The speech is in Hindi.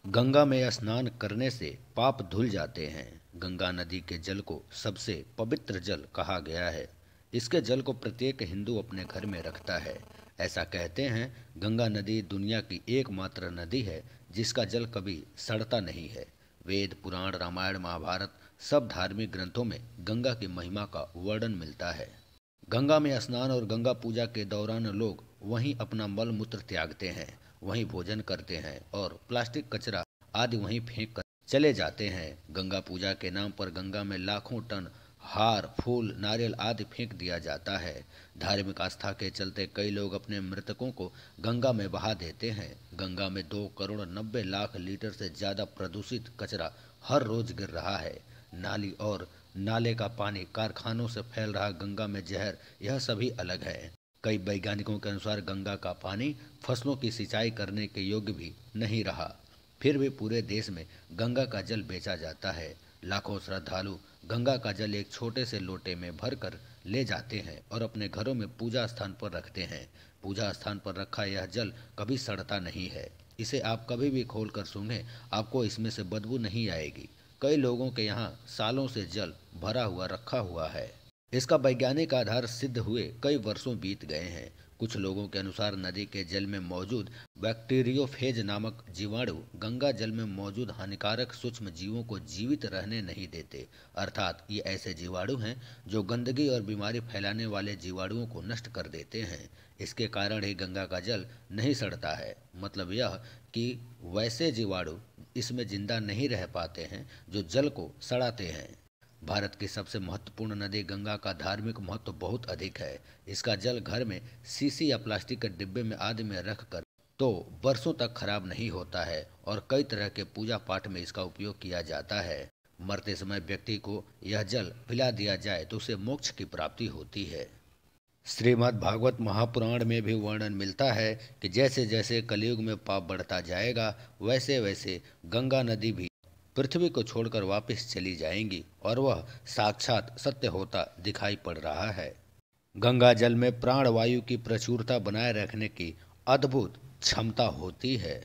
गंगा में स्नान करने से पाप धुल जाते हैं। गंगा नदी के जल को सबसे पवित्र जल कहा गया है। इसके जल को प्रत्येक हिंदू अपने घर में रखता है। ऐसा कहते हैं गंगा नदी दुनिया की एकमात्र नदी है जिसका जल कभी सड़ता नहीं है। वेद, पुराण, रामायण, महाभारत सब धार्मिक ग्रंथों में गंगा की महिमा का वर्णन मिलता है। गंगा में स्नान और गंगा पूजा के दौरान लोग वहीं अपना मल मूत्र त्यागते हैं, वहीं भोजन करते हैं और प्लास्टिक कचरा आदि वहीं फेंक कर चले जाते हैं। गंगा पूजा के नाम पर गंगा में लाखों टन हार, फूल, नारियल आदि फेंक दिया जाता है। धार्मिक आस्था के चलते कई लोग अपने मृतकों को गंगा में बहा देते हैं। गंगा में 2 करोड़ 90 लाख लीटर से ज़्यादा प्रदूषित कचरा हर रोज गिर रहा है। नाली और नाले का पानी, कारखानों से फैल रहा गंगा में जहर, यह सभी अलग है। कई वैज्ञानिकों के अनुसार गंगा का पानी फसलों की सिंचाई करने के योग्य भी नहीं रहा। फिर भी पूरे देश में गंगा का जल बेचा जाता है। लाखों श्रद्धालु गंगा का जल एक छोटे से लोटे में भरकर ले जाते हैं और अपने घरों में पूजा स्थान पर रखते हैं। पूजा स्थान पर रखा यह जल कभी सड़ता नहीं है। इसे आप कभी भी खोल कर सूंघें, आपको इसमें से बदबू नहीं आएगी। कई लोगों के यहाँ सालों से जल भरा हुआ रखा हुआ है। इसका वैज्ञानिक आधार सिद्ध हुए कई वर्षों बीत गए हैं। कुछ लोगों के अनुसार नदी के जल में मौजूद बैक्टीरियोफेज नामक जीवाणु गंगा जल में मौजूद हानिकारक सूक्ष्म जीवों को जीवित रहने नहीं देते। अर्थात ये ऐसे जीवाणु हैं जो गंदगी और बीमारी फैलाने वाले जीवाणुओं को नष्ट कर देते हैं। इसके कारण ही गंगा का जल नहीं सड़ता है। मतलब यह कि वैसे जीवाणु इसमें जिंदा नहीं रह पाते हैं जो जल को सड़ाते हैं। भारत की सबसे महत्वपूर्ण नदी गंगा का धार्मिक महत्व बहुत अधिक है। इसका जल घर में शीशी या प्लास्टिक के डिब्बे में आदि में रखकर तो वर्षों तक खराब नहीं होता है और कई तरह के पूजा पाठ में इसका उपयोग किया जाता है। मरते समय व्यक्ति को यह जल पिला दिया जाए तो उसे मोक्ष की प्राप्ति होती है। श्रीमद् भागवत महापुराण में भी वर्णन मिलता है कि जैसे जैसे कलयुग में पाप बढ़ता जाएगा वैसे वैसे गंगा नदी भी पृथ्वी को छोड़कर वापस चली जाएंगी और वह साक्षात सत्य होता दिखाई पड़ रहा है। गंगा जल में प्राण वायु की प्रचुरता बनाए रखने की अद्भुत क्षमता होती है।